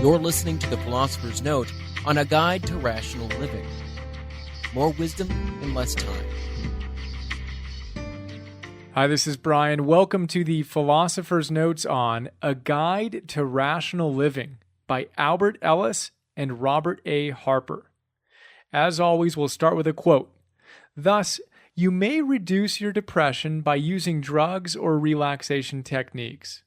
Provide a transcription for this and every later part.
You're listening to The Philosopher's Note on a guide to rational living. More wisdom in less time. Hi, this is Brian. Welcome to The Philosopher's Notes on A Guide to Rational Living by Albert Ellis and Robert A. Harper. As always, we'll start with a quote. Thus, you may reduce your depression by using drugs or relaxation techniques.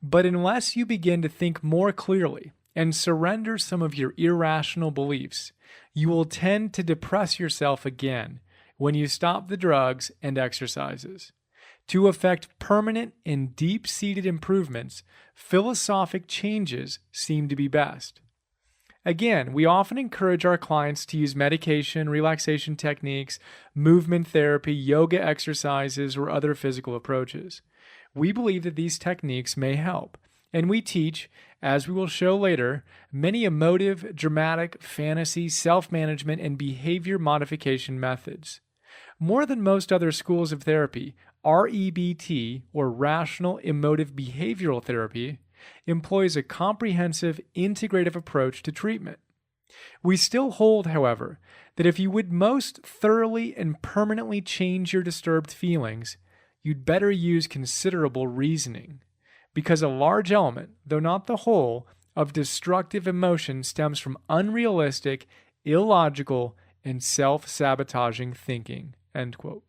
But unless you begin to think more clearly and surrender some of your irrational beliefs, you will tend to depress yourself again when you stop the drugs and exercises. To effect permanent and deep-seated improvements, philosophic changes seem to be best. Again, we often encourage our clients to use medication, relaxation techniques, movement therapy, yoga exercises, or other physical approaches. We believe that these techniques may help, and we teach, as we will show later, many emotive, dramatic, fantasy, self-management, and behavior modification methods. More than most other schools of therapy, REBT, or Rational Emotive Behavioral Therapy, employs a comprehensive, integrative approach to treatment. We still hold, however, that if you would most thoroughly and permanently change your disturbed feelings, you'd better use considerable reasoning, because a large element, though not the whole, of destructive emotion stems from unrealistic, illogical, and self-sabotaging thinking. End quote.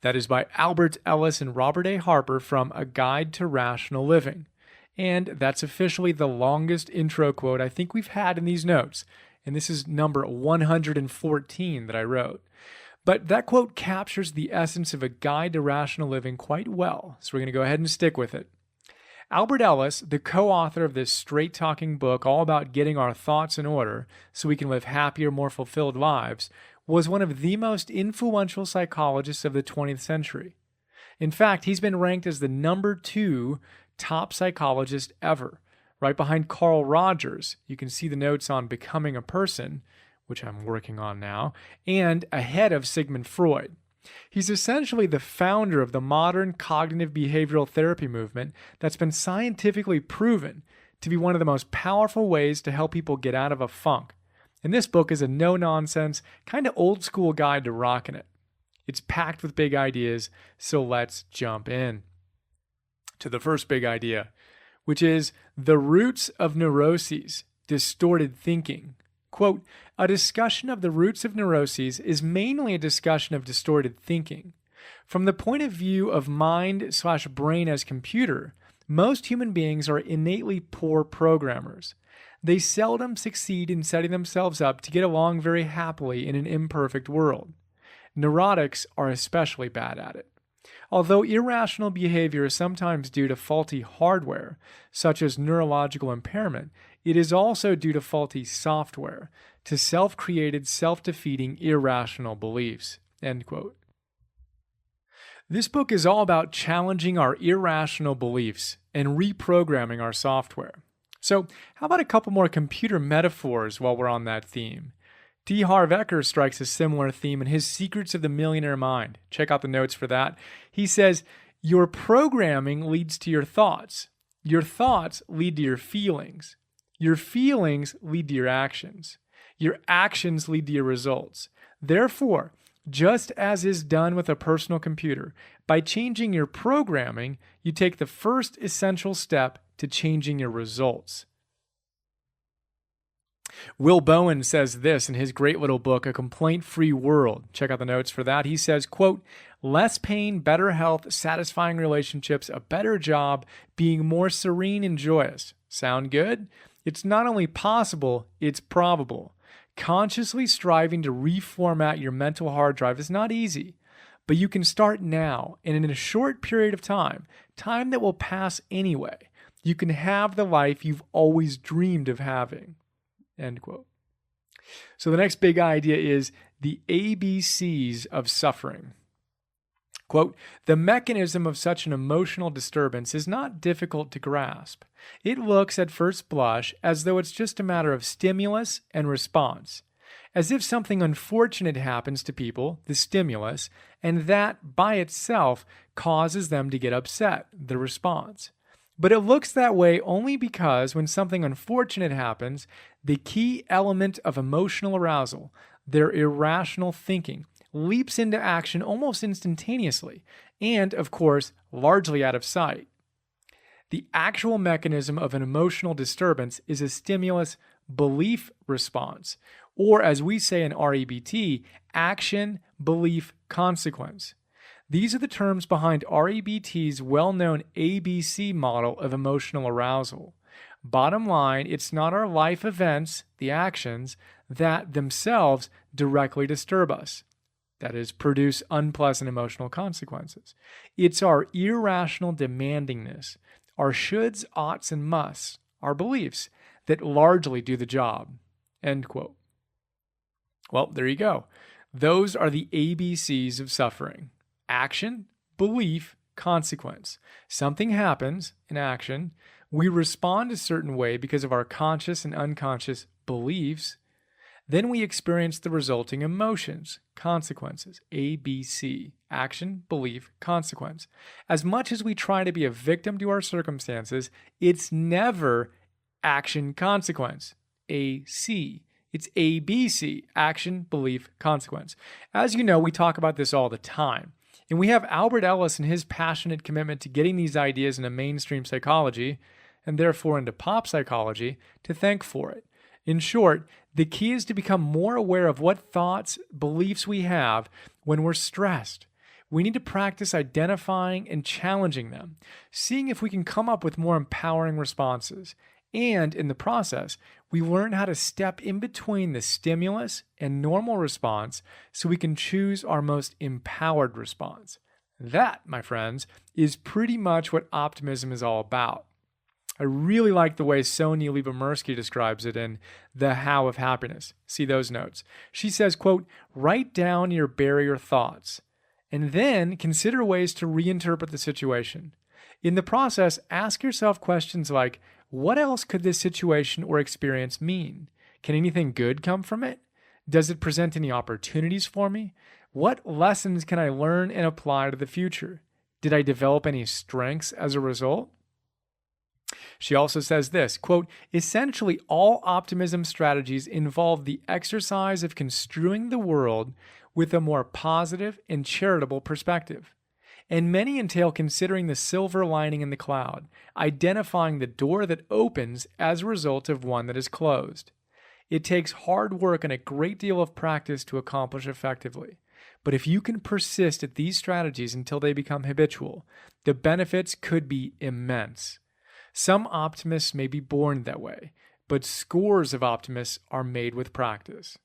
That is by Albert Ellis and Robert A. Harper from A Guide to Rational Living. And that's officially the longest intro quote I think we've had in these notes. And this is number 114 that I wrote. But that quote captures the essence of A Guide to Rational Living quite well, so we're going to go ahead and stick with it. Albert Ellis, the co-author of this straight-talking book all about getting our thoughts in order so we can live happier, more fulfilled lives, was one of the most influential psychologists of the 20th century. In fact, he's been ranked as the number 2 top psychologist ever, right behind Carl Rogers. You can see the notes on Becoming a Person, which I'm working on now, and ahead of Sigmund Freud. He's essentially the founder of the modern cognitive behavioral therapy movement that's been scientifically proven to be one of the most powerful ways to help people get out of a funk. And this book is a no-nonsense, kind of old-school guide to rocking it. It's packed with big ideas, so let's jump in to the first big idea, which is the roots of neuroses, distorted thinking. Quote, a discussion of the roots of neuroses is mainly a discussion of distorted thinking. From the point of view of mind/brain as computer, most human beings are innately poor programmers. They seldom succeed in setting themselves up to get along very happily in an imperfect world. Neurotics are especially bad at it. Although irrational behavior is sometimes due to faulty hardware, such as neurological impairment, it is also due to faulty software, to self-created, self-defeating, irrational beliefs. End quote. This book is all about challenging our irrational beliefs and reprogramming our software. So, how about a couple more computer metaphors while we're on that theme? T. Harv Eker strikes a similar theme in his Secrets of the Millionaire Mind. Check out the notes for that. He says, your programming leads to your thoughts. Your thoughts lead to your feelings. Your feelings lead to your actions. Your actions lead to your results. Therefore, just as is done with a personal computer, by changing your programming, you take the first essential step to changing your results. Will Bowen says this in his great little book, A Complaint-Free World. Check out the notes for that. He says, quote, less pain, better health, satisfying relationships, a better job, being more serene and joyous. Sound good? It's not only possible, it's probable. Consciously striving to reformat your mental hard drive is not easy, but you can start now, and in a short period of time that will pass anyway, you can have the life you've always dreamed of having. End quote. So the next big idea is the ABCs of suffering. Quote, the mechanism of such an emotional disturbance is not difficult to grasp. It looks at first blush as though it's just a matter of stimulus and response, as if something unfortunate happens to people, the stimulus, and that by itself causes them to get upset, the response. But it looks that way only because when something unfortunate happens, the key element of emotional arousal, their irrational thinking, leaps into action almost instantaneously, and, of course, largely out of sight. The actual mechanism of an emotional disturbance is a stimulus belief response, or as we say in REBT, action, belief, consequence. These are the terms behind REBT's well-known ABC model of emotional arousal. Bottom line, it's not our life events, the actions, that themselves directly disturb us. That is, produce unpleasant emotional consequences. It's our irrational demandingness, our shoulds, oughts, and musts, our beliefs, that largely do the job. End quote. Well, there you go. Those are the ABCs of suffering. Action, belief, consequence. Something happens, an action. We respond a certain way because of our conscious and unconscious beliefs. Then we experience the resulting emotions, consequences, ABC, action, belief, consequence. As much as we try to be a victim to our circumstances, it's never action, consequence, AC. It's ABC, action, belief, consequence. As you know, we talk about this all the time. And we have Albert Ellis and his passionate commitment to getting these ideas into mainstream psychology, and therefore into pop psychology, to thank for it. In short, the key is to become more aware of what thoughts, beliefs we have when we're stressed. We need to practice identifying and challenging them, seeing if we can come up with more empowering responses. And in the process, we learn how to step in between the stimulus and normal response so we can choose our most empowered response. That, my friends, is pretty much what optimism is all about. I really like the way Sonia Lyubomirsky describes it in The How of Happiness. See those notes. She says, quote, write down your barrier thoughts and then consider ways to reinterpret the situation. In the process, ask yourself questions like, what else could this situation or experience mean? Can anything good come from it? Does it present any opportunities for me? What lessons can I learn and apply to the future? Did I develop any strengths as a result? She also says this, quote, essentially all optimism strategies involve the exercise of construing the world with a more positive and charitable perspective. And many entail considering the silver lining in the cloud, identifying the door that opens as a result of one that is closed. It takes hard work and a great deal of practice to accomplish effectively. But if you can persist at these strategies until they become habitual, the benefits could be immense. Some optimists may be born that way, but scores of optimists are made with practice.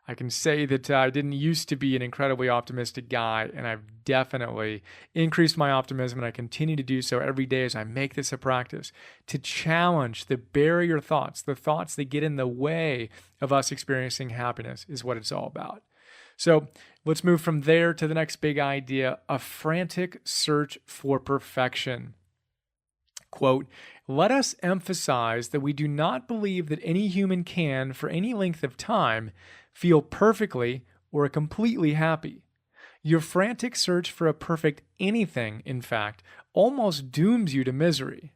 I can say that I didn't used to be an incredibly optimistic guy, and I've definitely increased my optimism, and I continue to do so every day as I make this a practice to challenge the barrier thoughts, the thoughts that get in the way of us experiencing happiness is what it's all about. So let's move from there to the next big idea, a frantic search for perfection. Quote, let us emphasize that we do not believe that any human can, for any length of time, feel perfectly or completely happy. Your frantic search for a perfect anything, in fact, almost dooms you to misery.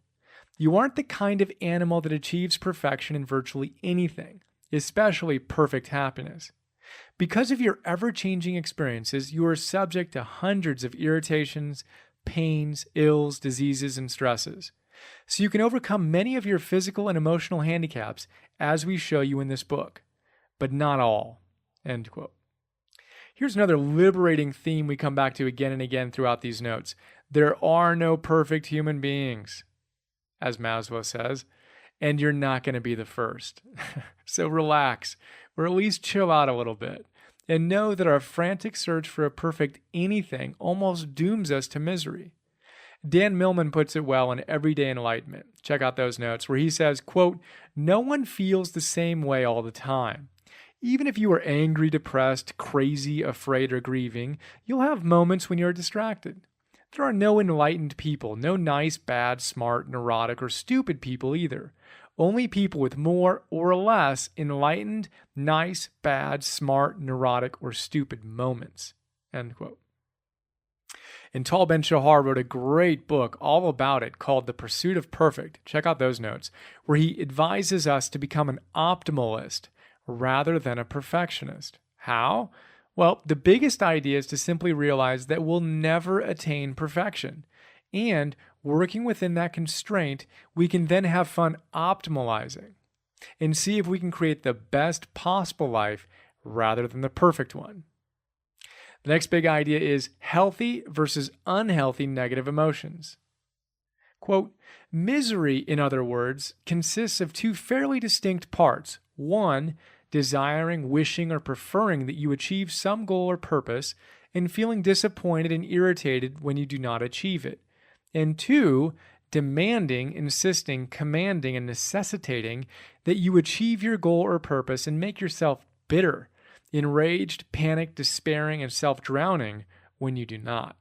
You aren't the kind of animal that achieves perfection in virtually anything, especially perfect happiness. Because of your ever-changing experiences, you are subject to hundreds of irritations, pains, ills, diseases, and stresses. So you can overcome many of your physical and emotional handicaps, as we show you in this book, but not all. End quote. Here's another liberating theme we come back to again and again throughout these notes. There are no perfect human beings, as Maslow says, and you're not going to be the first. So relax, or at least chill out a little bit, and know that our frantic search for a perfect anything almost dooms us to misery. Dan Millman puts it well in Everyday Enlightenment. Check out those notes where he says, quote, no one feels the same way all the time. Even if you are angry, depressed, crazy, afraid, or grieving, you'll have moments when you're distracted. There are no enlightened people, no nice, bad, smart, neurotic, or stupid people either. Only people with more or less enlightened, nice, bad, smart, neurotic, or stupid moments. End quote. And Tal Ben-Shahar wrote a great book all about it called The Pursuit of Perfect. Check out those notes, where he advises us to become an optimalist rather than a perfectionist. How? Well, the biggest idea is to simply realize that we'll never attain perfection. And working within that constraint, we can then have fun optimalizing and see if we can create the best possible life rather than the perfect one. The next big idea is healthy versus unhealthy negative emotions. Quote, misery, in other words, consists of two fairly distinct parts. One, desiring, wishing, or preferring that you achieve some goal or purpose, and feeling disappointed and irritated when you do not achieve it. And two, demanding, insisting, commanding, and necessitating that you achieve your goal or purpose and make yourself bitter, enraged, panicked, despairing, and self-drowning when you do not.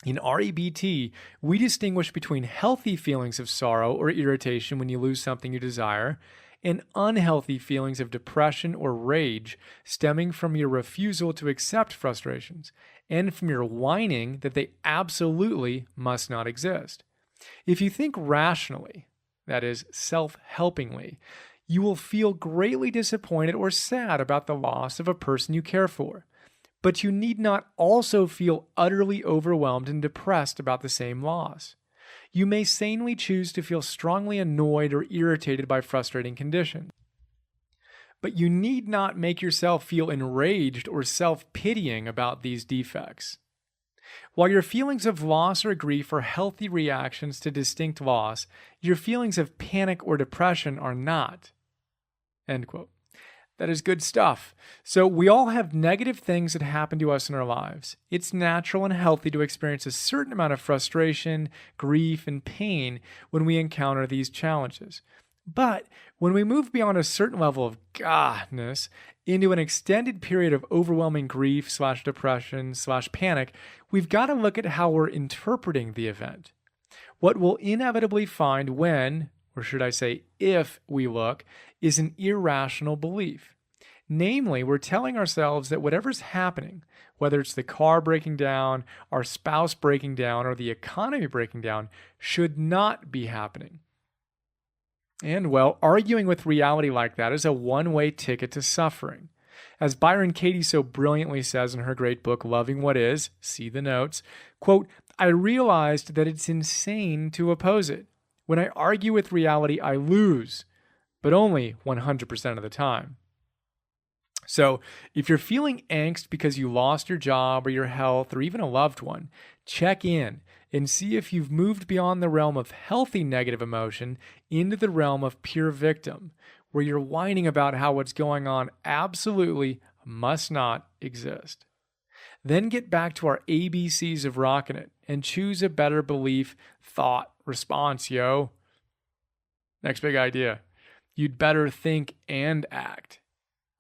In REBT, we distinguish between healthy feelings of sorrow or irritation when you lose something you desire, and unhealthy feelings of depression or rage stemming from your refusal to accept frustrations and from your whining that they absolutely must not exist. If you think rationally, that is, self-helpingly, you will feel greatly disappointed or sad about the loss of a person you care for. But you need not also feel utterly overwhelmed and depressed about the same loss. You may sanely choose to feel strongly annoyed or irritated by frustrating conditions. But you need not make yourself feel enraged or self-pitying about these defects. While your feelings of loss or grief are healthy reactions to distinct loss, your feelings of panic or depression are not. End quote. That is good stuff. So we all have negative things that happen to us in our lives. It's natural and healthy to experience a certain amount of frustration, grief, and pain when we encounter these challenges. But when we move beyond a certain level of godness into an extended period of overwhelming grief/depression/panic, we've got to look at how we're interpreting the event. What we'll inevitably find when, or should I say if we look, is an irrational belief. Namely, we're telling ourselves that whatever's happening, whether it's the car breaking down, our spouse breaking down, or the economy breaking down, should not be happening. And, well, arguing with reality like that is a one-way ticket to suffering. As Byron Katie so brilliantly says in her great book, Loving What Is, see the notes, quote, I realized that it's insane to oppose it. When I argue with reality, I lose, but only 100% of the time. So if you're feeling angst because you lost your job or your health or even a loved one, check in and see if you've moved beyond the realm of healthy negative emotion into the realm of pure victim, where you're whining about how what's going on absolutely must not exist. Then get back to our ABCs of rocking it and choose a better belief, thought, response, yo. Next big idea. You'd better think and act.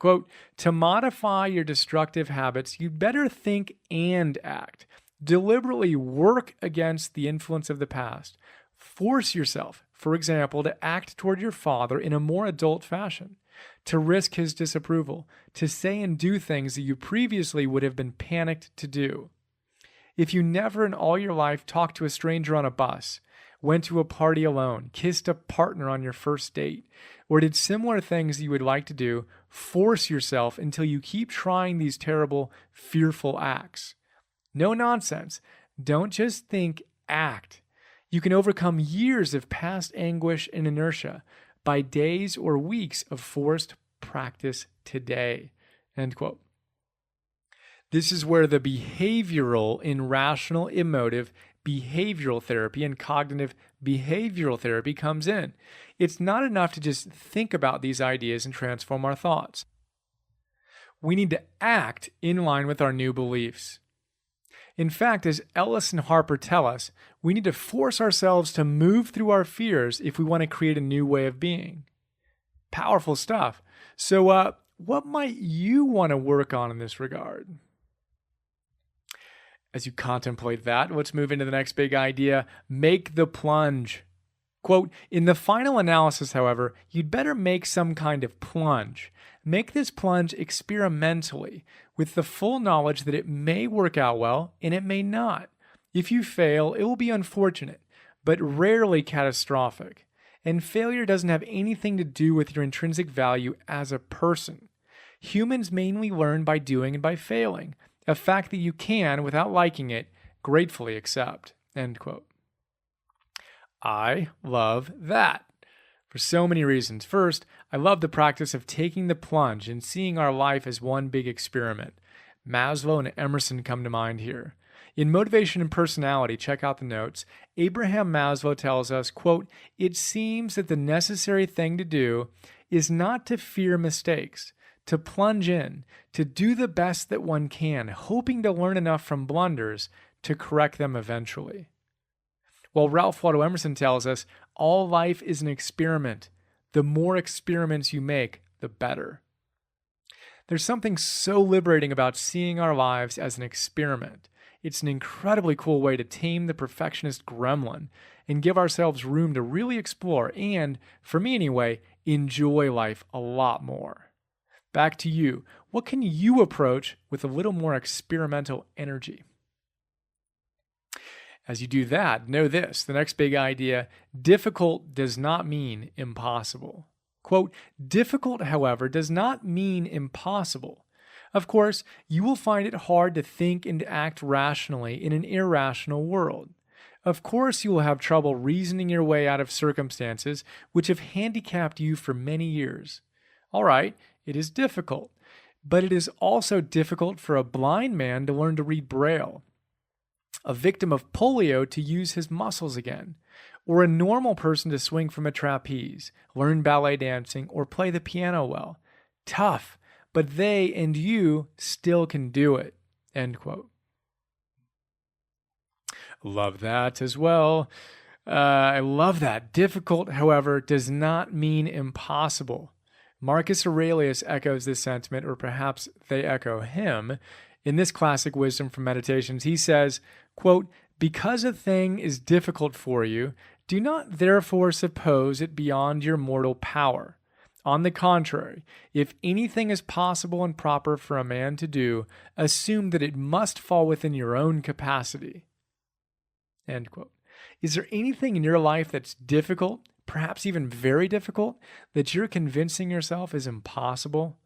Quote, to modify your destructive habits, you'd better think and act. Deliberately work against the influence of the past. Force yourself, for example, to act toward your father in a more adult fashion, to risk his disapproval, to say and do things that you previously would have been panicked to do. If you never in all your life talked to a stranger on a bus, went to a party alone, kissed a partner on your first date, or did similar things you would like to do, force yourself until you keep trying these terrible, fearful acts. No nonsense. Don't just think, act. You can overcome years of past anguish and inertia by days or weeks of forced practice today. End quote. This is where the behavioral in rational emotive behavioral therapy and cognitive behavioral therapy comes in. It's not enough to just think about these ideas and transform our thoughts. We need to act in line with our new beliefs. In fact, as Ellis and Harper tell us, we need to force ourselves to move through our fears if we want to create a new way of being. Powerful stuff. So, what might you want to work on in this regard? As you contemplate that, let's move into the next big idea, make the plunge. Quote, in the final analysis, however, you'd better make some kind of plunge. make this plunge experimentally with the full knowledge that it may work out well and it may not. If you fail, it will be unfortunate, but rarely catastrophic. And failure doesn't have anything to do with your intrinsic value as a person. Humans mainly learn by doing and by failing, a fact that you can, without liking it, gratefully accept. End quote. I love that. For so many reasons. First, I love the practice of taking the plunge and seeing our life as one big experiment. Maslow and Emerson come to mind here. In Motivation and Personality, check out the notes, Abraham Maslow tells us, quote, "It seems that the necessary thing to do is not to fear mistakes, to plunge in, to do the best that one can, hoping to learn enough from blunders to correct them eventually." While Ralph Waldo Emerson tells us, all life is an experiment. The more experiments you make, the better. There's something so liberating about seeing our lives as an experiment. It's an incredibly cool way to tame the perfectionist gremlin and give ourselves room to really explore and, for me anyway, enjoy life a lot more. Back to you. What can you approach with a little more experimental energy? As you do that, know this, the next big idea, difficult does not mean impossible. Quote, "Difficult, however, does not mean impossible. Of course, you will find it hard to think and act rationally in an irrational world. Of course, you will have trouble reasoning your way out of circumstances which have handicapped you for many years. All right, it is difficult, but it is also difficult for a blind man to learn to read Braille, a victim of polio to use his muscles again, or a normal person to swing from a trapeze, learn ballet dancing, or play the piano well. Tough, but they and you still can do it." End quote. Love that as well. I love that. Difficult, however, does not mean impossible. Marcus Aurelius echoes this sentiment, or perhaps they echo him. In this classic wisdom from Meditations, he says, quote, "Because a thing is difficult for you, do not therefore suppose it beyond your mortal power. On the contrary, if anything is possible and proper for a man to do, assume that it must fall within your own capacity." End quote. Is there anything in your life that's difficult, perhaps even very difficult, that you're convincing yourself is impossible?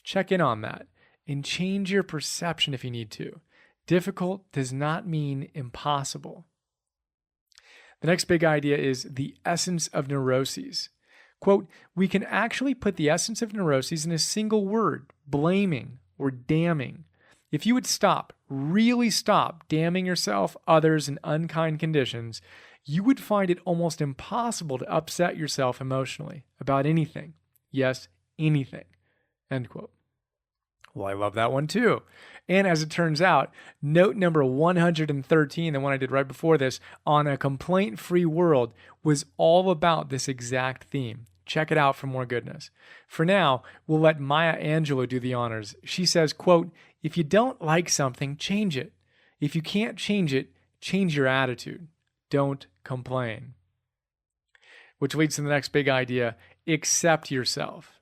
Check in on that and change your perception if you need to. Difficult does not mean impossible. The next big idea is the essence of neuroses. Quote, "We can actually put the essence of neuroses in a single word, blaming or damning. If you would stop, really stop damning yourself, others, and unkind conditions, you would find it almost impossible to upset yourself emotionally about anything. Yes, anything." End quote. Well, I love that one too. And as it turns out, note number 113, the one I did right before this, on a complaint-free world, was all about this exact theme. Check it out for more goodness. For now, we'll let Maya Angelou do the honors. She says, quote, "If you don't like something, change it. If you can't change it, change your attitude. Don't complain." Which leads to the next big idea, accept yourself.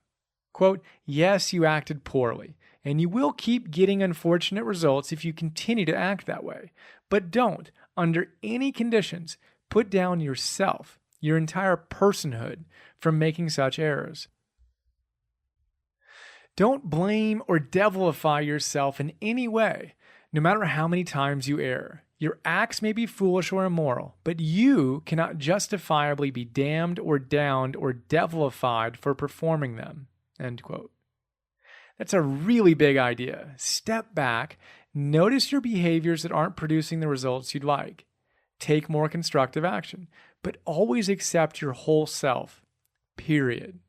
Quote, "Yes, you acted poorly, and you will keep getting unfortunate results if you continue to act that way. But don't, under any conditions, put down yourself, your entire personhood, from making such errors. Don't blame or devilify yourself in any way, no matter how many times you err. Your acts may be foolish or immoral, but you cannot justifiably be damned or downed or devilified for performing them." End quote. That's a really big idea. Step back, notice your behaviors that aren't producing the results you'd like. Take more constructive action, but always accept your whole self, period.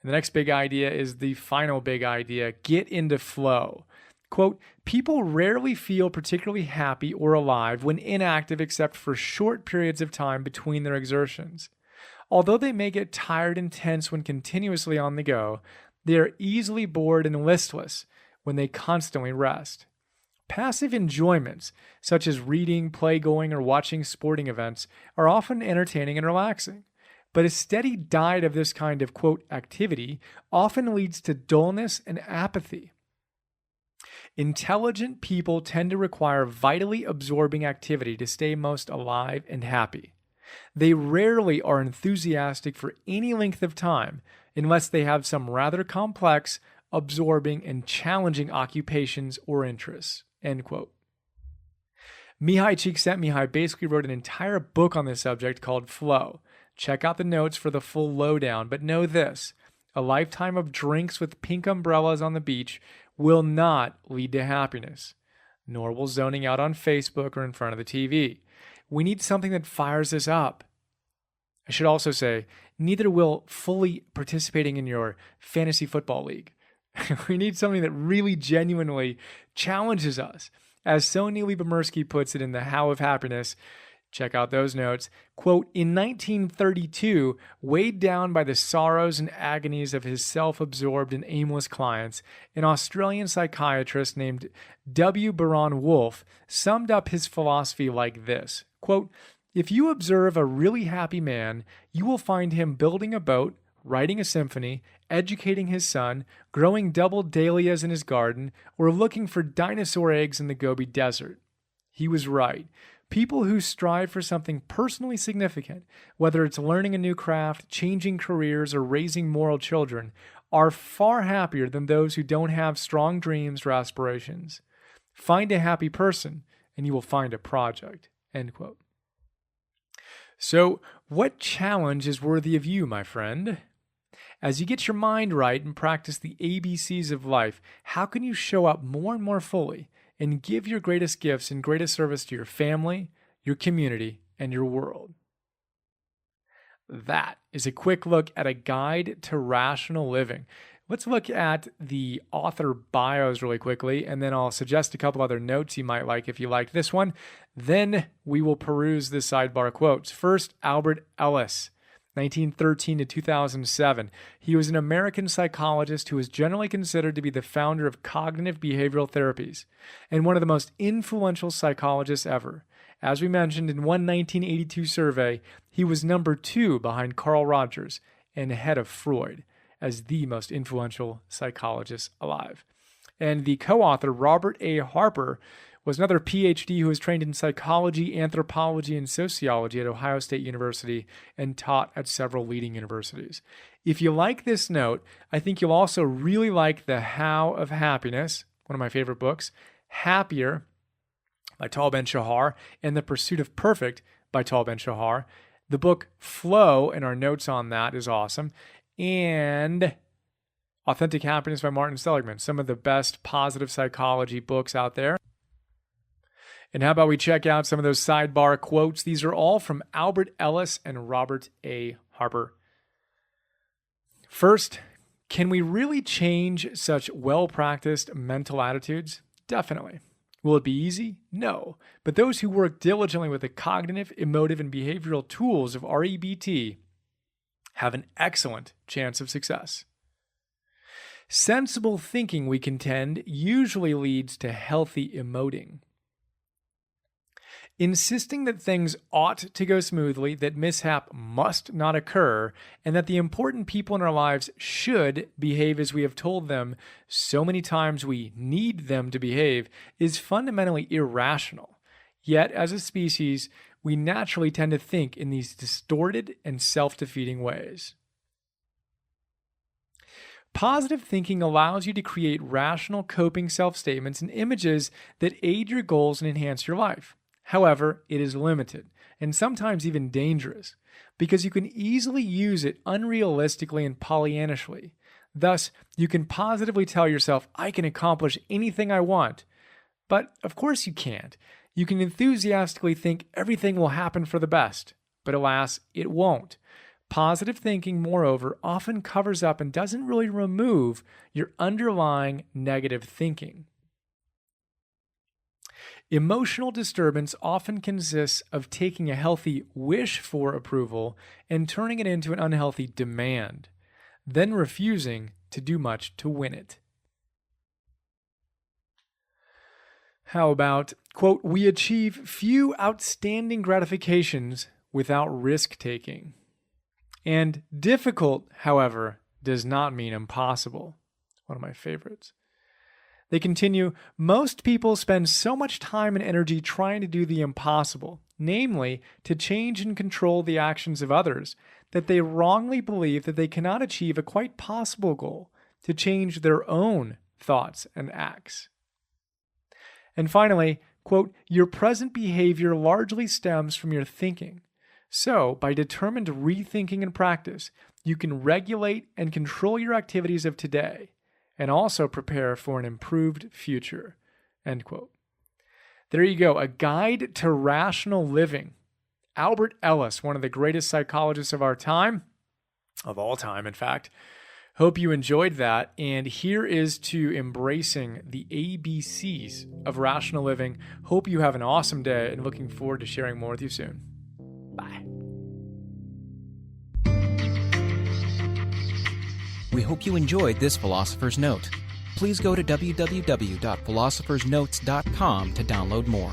And the next big idea is the final big idea, get into flow. Quote, "People rarely feel particularly happy or alive when inactive except for short periods of time between their exertions. Although they may get tired and tense when continuously on the go, they are easily bored and listless when they constantly rest. Passive enjoyments, such as reading, playgoing, or watching sporting events, are often entertaining and relaxing. But a steady diet of this kind of, quote, activity often leads to dullness and apathy. Intelligent people tend to require vitally absorbing activity to stay most alive and happy. They rarely are enthusiastic for any length of time unless they have some rather complex, absorbing, and challenging occupations or interests, end quote. Mihai Csikszentmihalyi basically wrote an entire book on this subject called Flow. Check out the notes for the full lowdown, but know this: a lifetime of drinks with pink umbrellas on the beach will not lead to happiness, nor will zoning out on Facebook or in front of the TV. We need something that fires us up. I should also say, neither will fully participating in your fantasy football league. We need something that really genuinely challenges us. As Sonia Lyubomirsky puts it in The How of Happiness, check out those notes, quote, in 1932, weighed down by the sorrows and agonies of his self-absorbed and aimless clients, an Australian psychiatrist named W. Baron Wolfe summed up his philosophy like this, quote, if you observe a really happy man, you will find him building a boat, writing a symphony, educating his son, growing double dahlias in his garden, or looking for dinosaur eggs in the Gobi Desert. He was right. People who strive for something personally significant, whether it's learning a new craft, changing careers, or raising moral children, are far happier than those who don't have strong dreams or aspirations. Find a happy person, and you will find a project, end quote. So, what challenge is worthy of you, my friend? As you get your mind right and practice the ABCs of life, how can you show up more and more fully and give your greatest gifts and greatest service to your family, your community, and your world? That is a quick look at a guide to rational living. Let's look at the author bios really quickly, and then I'll suggest a couple other notes you might like if you liked this one. Then we will peruse the sidebar quotes. First, Albert Ellis, 1913 to 2007. He was an American psychologist who is generally considered to be the founder of cognitive behavioral therapies and one of the most influential psychologists ever. As we mentioned, in one 1982 survey, he was number 2 behind Carl Rogers and ahead of Freud as the most influential psychologist alive. And the co-author, Robert A. Harper, was another PhD who was trained in psychology, anthropology, and sociology at Ohio State University and taught at several leading universities. If you like this note, I think you'll also really like The How of Happiness, one of my favorite books, Happier by Tal Ben-Shahar, and The Pursuit of Perfect by Tal Ben-Shahar. The book Flow, and our notes on that, is awesome. And Authentic Happiness by Martin Seligman, some of the best positive psychology books out there. And how about we check out some of those sidebar quotes? These are all from Albert Ellis and Robert A. Harper. First, can we really change such well-practiced mental attitudes? Definitely. Will it be easy? No. But those who work diligently with the cognitive, emotive, and behavioral tools of REBT have an excellent chance of success. Sensible thinking, we contend, usually leads to healthy emoting. Insisting that things ought to go smoothly, that mishap must not occur, and that the important people in our lives should behave as we have told them so many times we need them to behave is fundamentally irrational. Yet, as a species, we naturally tend to think in these distorted and self-defeating ways. Positive thinking allows you to create rational coping self-statements and images that aid your goals and enhance your life. However, it is limited and sometimes even dangerous because you can easily use it unrealistically and Pollyannishly. Thus, you can positively tell yourself, I can accomplish anything I want. But of course you can't. You can enthusiastically think everything will happen for the best, but alas, it won't. Positive thinking, moreover, often covers up and doesn't really remove your underlying negative thinking. Emotional disturbance often consists of taking a healthy wish for approval and turning it into an unhealthy demand, then refusing to do much to win it. How about, quote, we achieve few outstanding gratifications without risk-taking. And difficult, however, does not mean impossible. One of my favorites. They continue, most people spend so much time and energy trying to do the impossible, namely, to change and control the actions of others, that they wrongly believe that they cannot achieve a quite possible goal, to change their own thoughts and acts. And finally, quote, your present behavior largely stems from your thinking. So, by determined rethinking and practice, you can regulate and control your activities of today, and also prepare for an improved future, end quote. There you go, a guide to rational living. Albert Ellis, one of the greatest psychologists of our time, of all time, in fact. Hope you enjoyed that, and here is to embracing the ABCs of rational living. Hope you have an awesome day, and looking forward to sharing more with you soon. Bye. We hope you enjoyed this Philosopher's Note. Please go to www.philosophersnotes.com to download more.